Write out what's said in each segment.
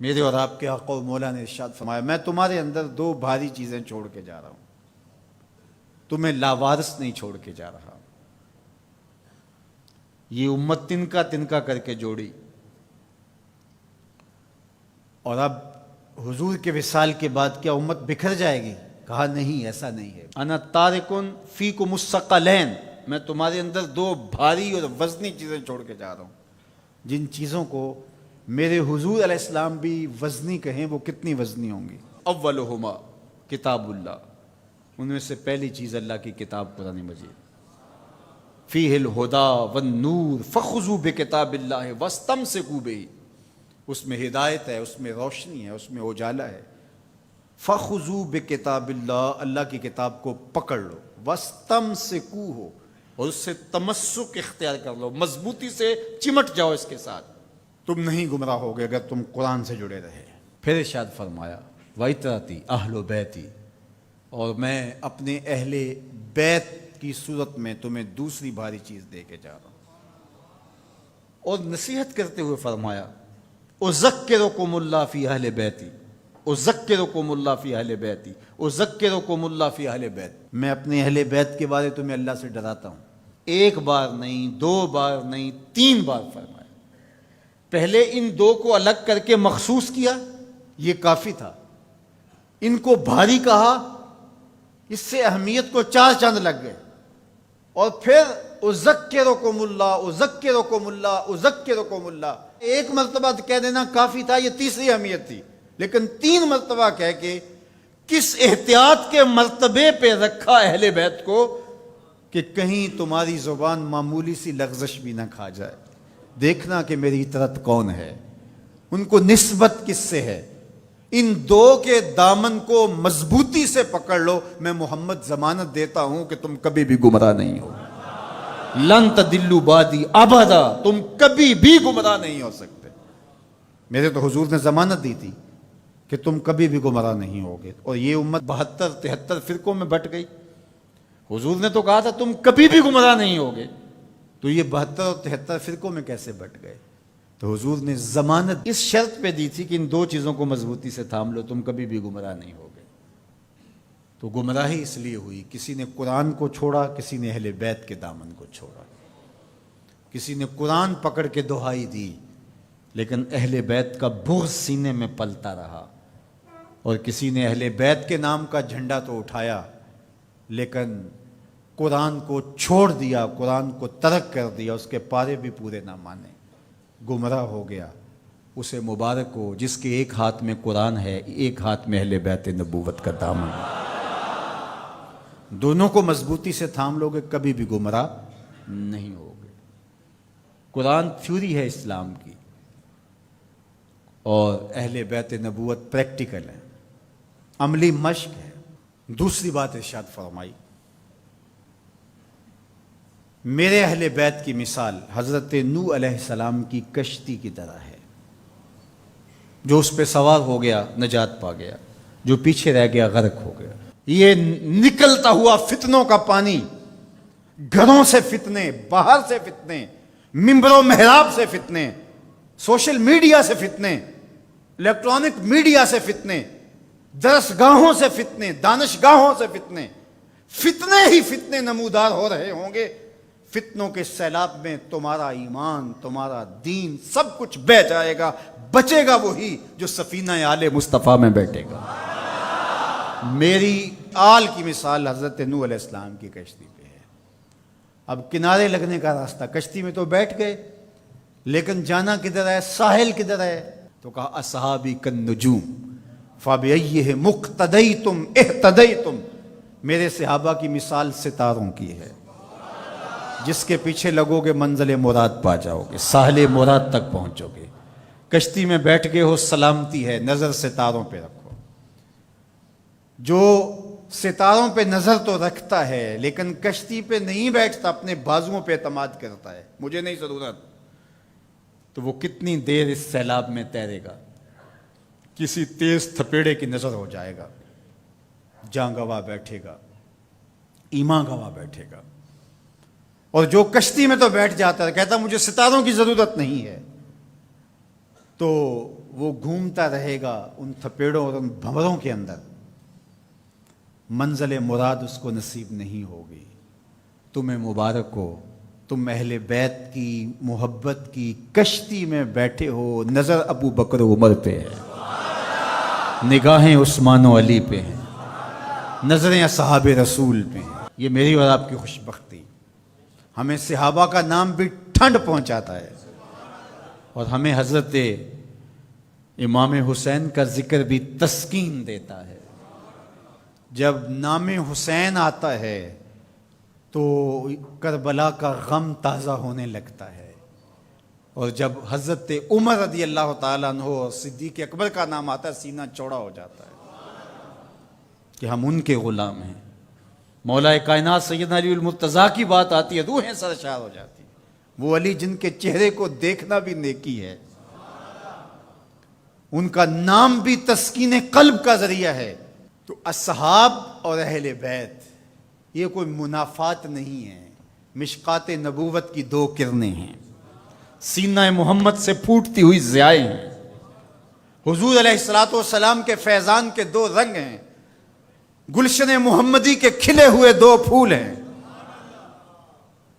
میرے اور آپ کے آقا و مولا نے ارشاد فرمایا، میں تمہارے اندر دو بھاری چیزیں چھوڑ کے جا رہا ہوں، تمہیں لاوارث نہیں چھوڑ کے جا رہا۔ یہ امت تنکا تنکا کر کے جوڑی، اور اب حضور کے وصال کے بعد کیا امت بکھر جائے گی؟ کہا نہیں، ایسا نہیں ہے۔ انا تارکن فیکم الثقلین، میں تمہارے اندر دو بھاری اور وزنی چیزیں چھوڑ کے جا رہا ہوں، جن چیزوں کو میرے حضور علیہ السلام بھی وزنی کہیں، وہ کتنی وزنی ہوں گی؟ اولہما کتاب اللہ، ان میں سے پہلی چیز اللہ کی کتاب قرآن مجید، فیہ الہدی والنور فخذوا بکتاب اللہ واستمسکوا بہ، اس میں ہدایت ہے، اس میں روشنی ہے، اس میں اجالا ہے۔ فخذوا بکتاب اللہ، اللہ کی کتاب کو پکڑ لو، واستمسکوا، اور اس سے تمسک اختیار کر لو، مضبوطی سے چمٹ جاؤ اس کے ساتھ، تم نہیں گمراہ ہوگے اگر تم قرآن سے جڑے رہے۔ پھر ارشاد فرمایا وَإِتْرَتِي أَهْلُ بَيْتِي، اور میں اپنے اہل بیت کی صورت میں تمہیں دوسری بھاری چیز دے کے جا رہا ہوں۔ اور نصیحت کرتے ہوئے فرمایا اذکرکم اللہ فی اہل بیتی، اذکرکم اللہ فی اہل بیتی، اذکرکم اللہ فی اہل بیت، میں اپنے اہل بیت کے بارے تمہیں اللہ سے ڈراتا ہوں۔ ایک بار نہیں، دو بار نہیں، 3 بار فرمایا۔ پہلے ان دو کو الگ کر کے مخصوص کیا، یہ کافی تھا۔ ان کو بھاری کہا، اس سے اہمیت کو 4 چاند لگ گئے۔ اور پھر اذکرکم اللہ، اذکرکم اللہ، اذکرکم اللہ، ایک مرتبہ کہہ دینا کافی تھا، یہ تیسری اہمیت تھی، لیکن 3 مرتبہ کہہ کے کس احتیاط کے مرتبے پہ رکھا اہل بیت کو کہ کہیں تمہاری زبان معمولی سی لغزش بھی نہ کھا جائے، دیکھنا کہ میری اطرت کون ہے، ان کو نسبت کس سے ہے۔ ان دو کے دامن کو مضبوطی سے پکڑ لو، میں محمد ضمانت دیتا ہوں کہ تم کبھی بھی گمراہ نہیں ہو، لن تدلوا بعدی ابدا، تم کبھی بھی گمراہ نہیں ہو سکتے۔ میرے تو حضور نے ضمانت دی تھی کہ تم کبھی بھی گمراہ نہیں ہوگے، اور یہ امت 72-73 فرقوں میں بٹ گئی۔ حضور نے تو کہا تھا تم کبھی بھی گمراہ نہیں ہوگے، تو یہ 72 اور 73 فرقوں میں کیسے بٹ گئے؟ تو حضور نے ضمانت اس شرط پہ دی تھی کہ ان 2 چیزوں کو مضبوطی سے تھام لو، تم کبھی بھی گمراہ نہیں ہوگے۔ تو گمراہی اس لیے ہوئی، کسی نے قرآن کو چھوڑا، کسی نے اہل بیت کے دامن کو چھوڑا، کسی نے قرآن پکڑ کے دہائی دی لیکن اہل بیت کا بغض سینے میں پلتا رہا، اور کسی نے اہل بیت کے نام کا جھنڈا تو اٹھایا لیکن قرآن کو چھوڑ دیا، قرآن کو ترک کر دیا، اس کے پارے بھی پورے نہ مانے، گمراہ ہو گیا۔ اسے مبارک ہو جس کے ایک ہاتھ میں قرآن ہے، ایک ہاتھ میں اہل بیت نبوت کا دامن ہے۔ دونوں کو مضبوطی سے تھام لو گے، کبھی بھی گمراہ نہیں ہوگے۔ قرآن تھیوری ہے اسلام کی، اور اہل بیت نبوت پریکٹیکل ہے، عملی مشق ہے۔ دوسری بات ارشاد فرمائی، میرے اہل بیت کی مثال حضرت نوح علیہ السلام کی کشتی کی طرح ہے، جو اس پہ سوار ہو گیا نجات پا گیا، جو پیچھے رہ گیا غرق ہو گیا۔ یہ نکلتا ہوا فتنوں کا پانی، گھروں سے فتنے، باہر سے فتنے، ممبر و محراب سے فتنے، سوشل میڈیا سے فتنے، الیکٹرانک میڈیا سے فتنے، درسگاہوں سے فتنے، دانشگاہوں سے فتنے، فتنے ہی فتنے نمودار ہو رہے ہوں گے۔ فتنوں کے سیلاب میں تمہارا ایمان، تمہارا دین، سب کچھ بہہ جائے گا، بچے گا وہی جو سفینہ آل مصطفیٰ میں بیٹھے گا۔ میری آل کی مثال حضرت نوح علیہ السلام کی کشتی پہ ہے۔ اب کنارے لگنے کا راستہ، کشتی میں تو بیٹھ گئے لیکن جانا کدھر ہے، ساحل کدھر ہے؟ تو کہا اصحابی کالنجوم فبأیہم اقتدیتم اہتدیتم، میرے صحابہ کی مثال ستاروں کی ہے، جس کے پیچھے لگو گے منزل مراد پا جاؤ گے، ساحل مراد تک پہنچو گے۔ کشتی میں بیٹھ گئے ہو، سلامتی ہے، نظر ستاروں پہ رکھو۔ جو ستاروں پہ نظر تو رکھتا ہے لیکن کشتی پہ نہیں بیٹھتا، اپنے بازوؤں پہ اعتماد کرتا ہے، مجھے نہیں ضرورت، تو وہ کتنی دیر اس سیلاب میں تیرے گا؟ کسی تیز تھپیڑے کی نظر ہو جائے گا، جاں گواہ بیٹھے گا، ایمان گواہ بیٹھے گا۔ اور جو کشتی میں تو بیٹھ جاتا ہے، کہتا مجھے ستاروں کی ضرورت نہیں ہے، تو وہ گھومتا رہے گا ان تھپیڑوں اور ان بھنوروں کے اندر، منزل مراد اس کو نصیب نہیں ہوگی۔ تمہیں مبارک ہو، تم اہل بیت کی محبت کی کشتی میں بیٹھے ہو، نظر ابو بکر و عمر پہ ہے، نگاہیں عثمان و علی پہ ہیں، نظریں اصحاب رسول پہ ہیں۔ یہ میری اور آپ کی خوش بختی، ہمیں صحابہ کا نام بھی ٹھنڈ پہنچاتا ہے، اور ہمیں حضرت امام حسین کا ذکر بھی تسکین دیتا ہے۔ جب نام حسین آتا ہے تو کربلا کا غم تازہ ہونے لگتا ہے، اور جب حضرت عمر رضی اللہ تعالیٰ عنہ اور صدیق اکبر کا نام آتا ہے سینہ چوڑا ہو جاتا ہے کہ ہم ان کے غلام ہیں۔ مولا کائنات سیدنا علی المرتضیٰ کی بات آتی ہے، روحیں سرشار ہو جاتی ہیں۔ وہ علی جن کے چہرے کو دیکھنا بھی نیکی ہے، ان کا نام بھی تسکین قلب کا ذریعہ ہے۔ تو اصحاب اور اہل بیت یہ کوئی منافات نہیں ہے، مشکات نبوت کی دو کرنیں ہیں، سینہ محمد سے پھوٹتی ہوئی ضیائیں ہیں، حضور علیہ الصلوۃ والسلام کے فیضان کے دو رنگ ہیں، گلشن محمدی کے کھلے ہوئے دو پھول ہیں۔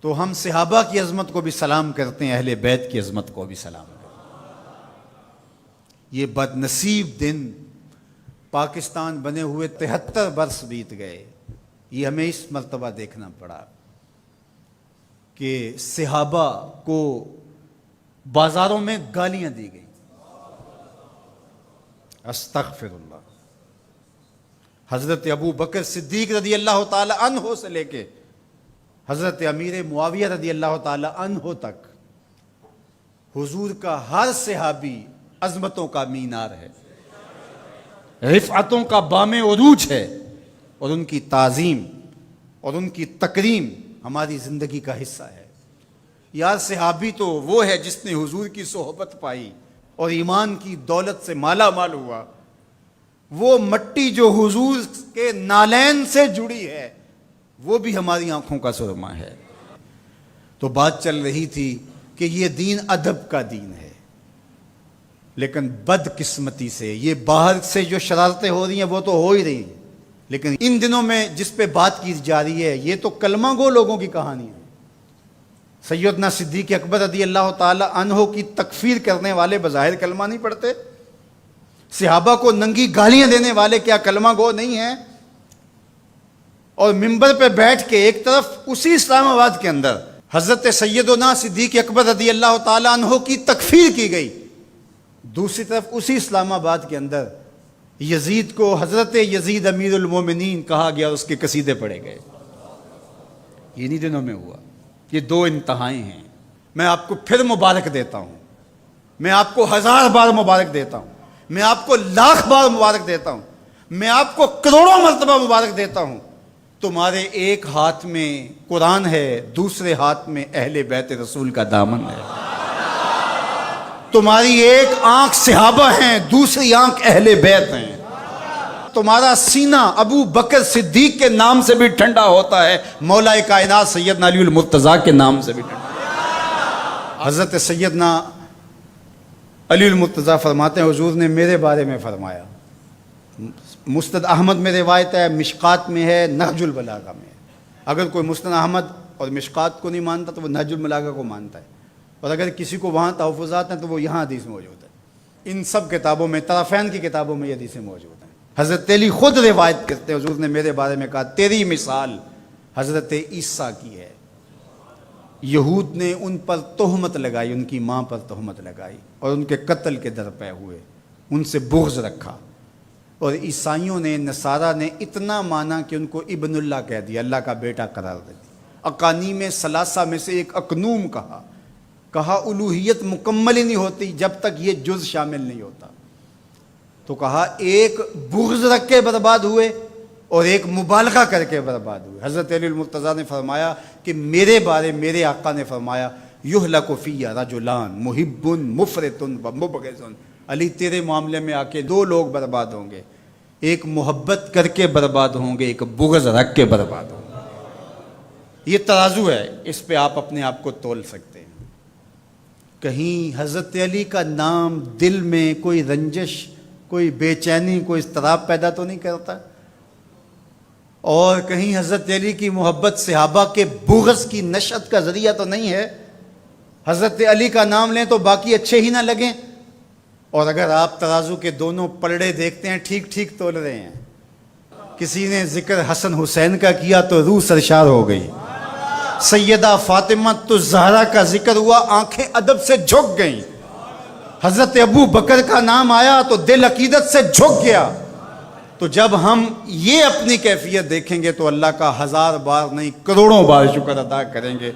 تو ہم صحابہ کی عظمت کو بھی سلام کرتے ہیں، اہل بیت کی عظمت کو بھی سلام کرتے ہیں۔ یہ بد نصیب دن پاکستان بنے ہوئے 73 برس بیت گئے، یہ ہمیں اس مرتبہ دیکھنا پڑا کہ صحابہ کو بازاروں میں گالیاں دی گئی، استغفر اللہ۔ حضرت ابو بکر صدیق رضی اللہ تعالی عنہ سے لے کے حضرت امیر معاویہ رضی اللہ تعالی عنہ تک حضور کا ہر صحابی عظمتوں کا مینار ہے، رفعتوں کا بام عروج ہے، اور ان کی تعظیم اور ان کی تکریم ہماری زندگی کا حصہ ہے۔ یار صحابی تو وہ ہے جس نے حضور کی صحبت پائی اور ایمان کی دولت سے مالا مال ہوا، وہ مٹی جو حضور کے نالین سے جڑی ہے وہ بھی ہماری آنکھوں کا سرما ہے۔ تو بات چل رہی تھی کہ یہ دین ادب کا دین ہے، لیکن بد قسمتی سے یہ باہر سے جو شرارتیں ہو رہی ہیں وہ تو ہو ہی رہی ہیں، لیکن ان دنوں میں جس پہ بات کی جا رہی ہے یہ تو کلمہ گو لوگوں کی کہانی ہے۔ سیدنا صدیق اکبر رضی اللہ تعالی عنہ کی تکفیر کرنے والے بظاہر کلمہ نہیں پڑھتے، صحابہ کو ننگی گالیاں دینے والے کیا کلمہ گو نہیں ہیں؟ اور منبر پہ بیٹھ کے ایک طرف اسی اسلام آباد کے اندر حضرت سیدنا صدیق اکبر رضی اللہ تعالی عنہ کی تکفیر کی گئی، دوسری طرف اسی اسلام آباد کے اندر یزید کو حضرت یزید امیر المومنین کہا گیا اور اس کے قصیدے پڑھے گئے۔ یہ انہی دنوں میں ہوا۔ یہ دو انتہائیں ہیں۔ میں آپ کو پھر مبارک دیتا ہوں، میں آپ کو 1000 بار مبارک دیتا ہوں، میں آپ کو 1,00,000 بار مبارک دیتا ہوں، میں آپ کو کروڑوں مرتبہ مبارک دیتا ہوں۔ تمہارے ایک ہاتھ میں قرآن ہے، دوسرے ہاتھ میں اہل بیت رسول کا دامن ہے۔ تمہاری ایک آنکھ صحابہ ہیں، دوسری آنکھ اہل بیت ہیں۔ تمہارا سینہ ابو بکر صدیق کے نام سے بھی ٹھنڈا ہوتا ہے، مولا کائنات سیدنا علی المرتضیٰ کے نام سے بھی ٹھنڈا۔ حضرت سیدنا علی المرتضیٰ فرماتے ہیں حضور نے میرے بارے میں فرمایا، مسند احمد میں روایت ہے، مشکات میں ہے، نہج البلاغہ میں ہے۔ اگر کوئی مسند احمد اور مشکات کو نہیں مانتا تو وہ نہج البلاغہ کو مانتا ہے، اور اگر کسی کو وہاں تحفظات ہیں تو وہ یہاں حدیث موجود ہے۔ ان سب کتابوں میں، طرفین کی کتابوں میں یہ حدیثیں موجود ہیں۔ حضرت علی خود روایت کرتے ہیں، حضور نے میرے بارے میں کہا تیری مثال حضرت عیسیٰ کی ہے۔ یہود نے ان پر تہمت لگائی، ان کی ماں پر تہمت لگائی اور ان کے قتل کے درپے ہوئے، ان سے بغض رکھا، اور عیسائیوں نے، نصارہ نے اتنا مانا کہ ان کو ابن اللہ کہہ دیا، اللہ کا بیٹا قرار دے دیا۔ اقانیم ثلاثہ میں سے ایک اقنوم کہا الوہیت مکمل ہی نہیں ہوتی جب تک یہ جز شامل نہیں ہوتا۔ تو کہا ایک بغض رکھ کے برباد ہوئے اور ایک مبالغہ کر کے برباد ہوئے۔ حضرت علی المرتضیٰ نے فرمایا کہ میرے بارے میرے آقا نے فرمایا یہلک فی رجلان محب مفرط و مبغض۔ علی تیرے معاملے میں آ کے 2 لوگ برباد ہوں گے، ایک محبت کر کے برباد ہوں گے، ایک بغض رکھ کے برباد ہوں گے۔ یہ ترازو ہے، اس پہ آپ اپنے آپ کو تول سکتے ہیں۔ کہیں حضرت علی کا نام دل میں کوئی رنجش، کوئی بے چینی، کوئی اضطراب پیدا تو نہیں کرتا؟ اور کہیں حضرت علی کی محبت صحابہ کے بغض کی نشأت کا ذریعہ تو نہیں ہے؟ حضرت علی کا نام لیں تو باقی اچھے ہی نہ لگیں؟ اور اگر آپ ترازو کے دونوں پلڑے دیکھتے ہیں ٹھیک ٹھیک تول رہے ہیں، کسی نے ذکر حسن حسین کا کیا تو روح سرشار ہو گئی، سیدہ فاطمہ الزہرا کا ذکر ہوا آنکھیں ادب سے جھک گئیں، حضرت ابو بکر کا نام آیا تو دل عقیدت سے جھک گیا۔ تو جب ہم یہ اپنی کیفیت دیکھیں گے تو اللہ کا 1000 بار نہیں کروڑوں بار شکر ادا کریں گے۔